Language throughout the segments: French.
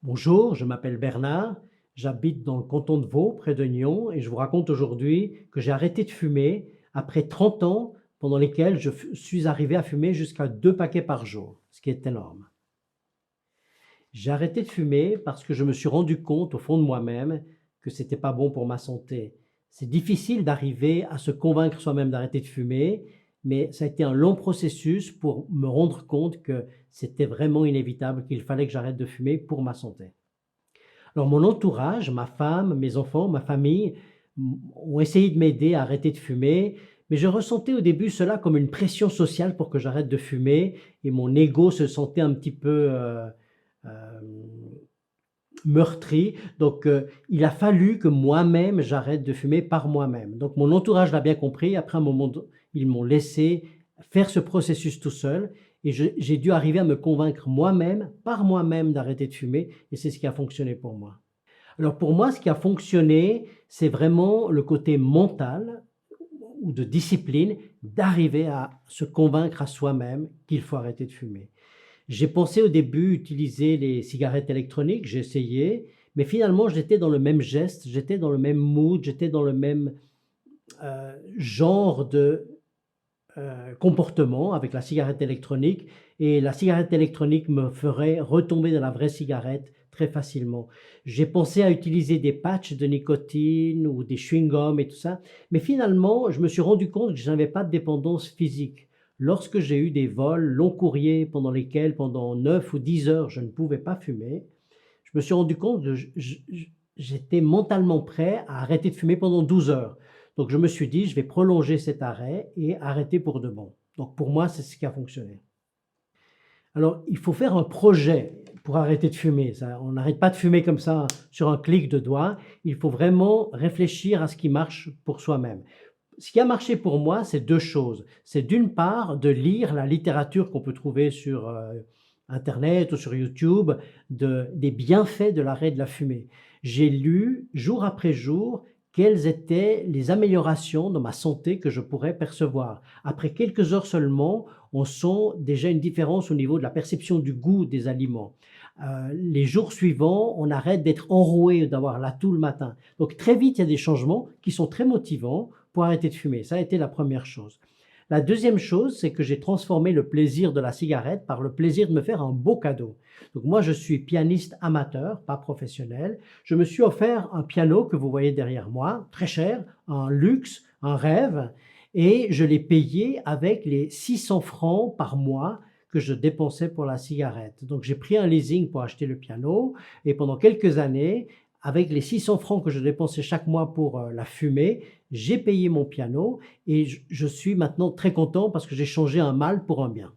Bonjour, je m'appelle Bernard, j'habite dans le canton de Vaud, près de Nyon, et je vous raconte aujourd'hui que j'ai arrêté de fumer après 30 ans pendant lesquels suis arrivé à fumer jusqu'à 2 paquets par jour, ce qui est énorme. J'ai arrêté de fumer parce que je me suis rendu compte au fond de moi-même que c'était pas bon pour ma santé. C'est difficile d'arriver à se convaincre soi-même d'arrêter de fumer, mais ça a été un long processus pour me rendre compte que c'était vraiment inévitable, qu'il fallait que j'arrête de fumer pour ma santé. Alors mon entourage, ma femme, mes enfants, ma famille ont essayé de m'aider à arrêter de fumer, mais je ressentais au début cela comme une pression sociale pour que j'arrête de fumer et mon ego se sentait un petit peu meurtri. Donc il a fallu que moi-même j'arrête de fumer par moi-même. Donc mon entourage l'a bien compris. Après un moment, ils m'ont laissé faire ce processus tout seul et j'ai dû arriver à me convaincre moi-même, par moi-même, d'arrêter de fumer et c'est ce qui a fonctionné pour moi. Alors pour moi, ce qui a fonctionné, c'est vraiment le côté mental ou de discipline, d'arriver à se convaincre à soi-même qu'il faut arrêter de fumer. J'ai pensé au début utiliser les cigarettes électroniques, j'ai essayé, mais finalement j'étais dans le même geste, j'étais dans le même mood, j'étais dans le même genre de comportement avec la cigarette électronique et la cigarette électronique me ferait retomber dans la vraie cigarette très facilement. J'ai pensé à utiliser des patchs de nicotine ou des chewing-gums et tout ça, mais finalement, je me suis rendu compte que je n'avais pas de dépendance physique. Lorsque j'ai eu des vols longs courriers pendant lesquels, pendant 9 ou 10 heures, je ne pouvais pas fumer, je me suis rendu compte que j'étais mentalement prêt à arrêter de fumer pendant 12 heures. Donc je me suis dit, je vais prolonger cet arrêt et arrêter pour de bon. Donc pour moi, c'est ce qui a fonctionné. Alors il faut faire un projet pour arrêter de fumer. Ça, on n'arrête pas de fumer comme ça sur un clic de doigt. Il faut vraiment réfléchir à ce qui marche pour soi-même. Ce qui a marché pour moi, c'est deux choses. C'est d'une part de lire la littérature qu'on peut trouver sur Internet ou sur YouTube des bienfaits de l'arrêt de la fumée. J'ai lu jour après jour quelles étaient les améliorations dans ma santé que je pourrais percevoir. Après quelques heures seulement, on sent déjà une différence au niveau de la perception du goût des aliments. Les jours suivants, on arrête d'être enroué, d'avoir la toux le matin. Donc très vite, il y a des changements qui sont très motivants pour arrêter de fumer. Ça a été la première chose. La deuxième chose, c'est que j'ai transformé le plaisir de la cigarette par le plaisir de me faire un beau cadeau. Donc moi, je suis pianiste amateur, pas professionnel. Je me suis offert un piano que vous voyez derrière moi, très cher, un luxe, un rêve, et je l'ai payé avec les 600 francs par mois que je dépensais pour la cigarette. Donc j'ai pris un leasing pour acheter le piano, et pendant quelques années, avec les 600 francs que je dépensais chaque mois pour la fumée, j'ai payé mon piano et je suis maintenant très content parce que j'ai changé un mal pour un bien.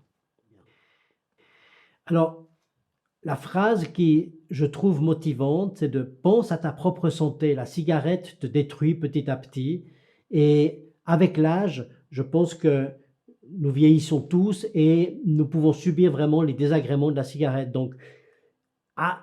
Alors, la phrase qui je trouve motivante, c'est de pense à ta propre santé. La cigarette te détruit petit à petit et avec l'âge, je pense que nous vieillissons tous et nous pouvons subir vraiment les désagréments de la cigarette. Donc,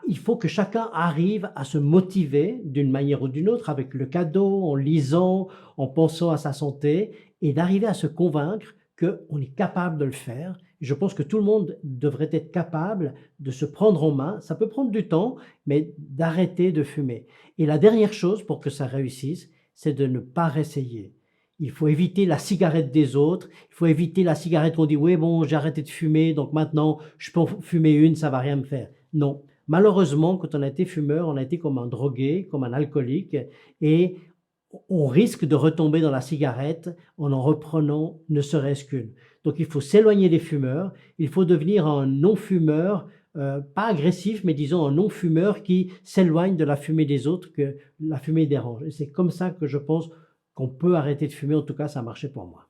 il faut que chacun arrive à se motiver d'une manière ou d'une autre avec le cadeau, en lisant, en pensant à sa santé et d'arriver à se convaincre qu'on est capable de le faire. Je pense que tout le monde devrait être capable de se prendre en main. Ça peut prendre du temps, mais d'arrêter de fumer. Et la dernière chose pour que ça réussisse, c'est de ne pas réessayer. Il faut éviter la cigarette des autres. Il faut éviter la cigarette qu'on dit, oui, bon, j'ai arrêté de fumer, donc maintenant, je peux en fumer une, ça va rien me faire. Non. Malheureusement, quand on a été fumeur, on a été comme un drogué, comme un alcoolique, et on risque de retomber dans la cigarette en reprenant ne serait-ce qu'une. Donc il faut s'éloigner des fumeurs, il faut devenir un non-fumeur, pas agressif, mais disons un non-fumeur qui s'éloigne de la fumée des autres, que la fumée dérange. Et c'est comme ça que je pense qu'on peut arrêter de fumer, en tout cas ça a marché pour moi.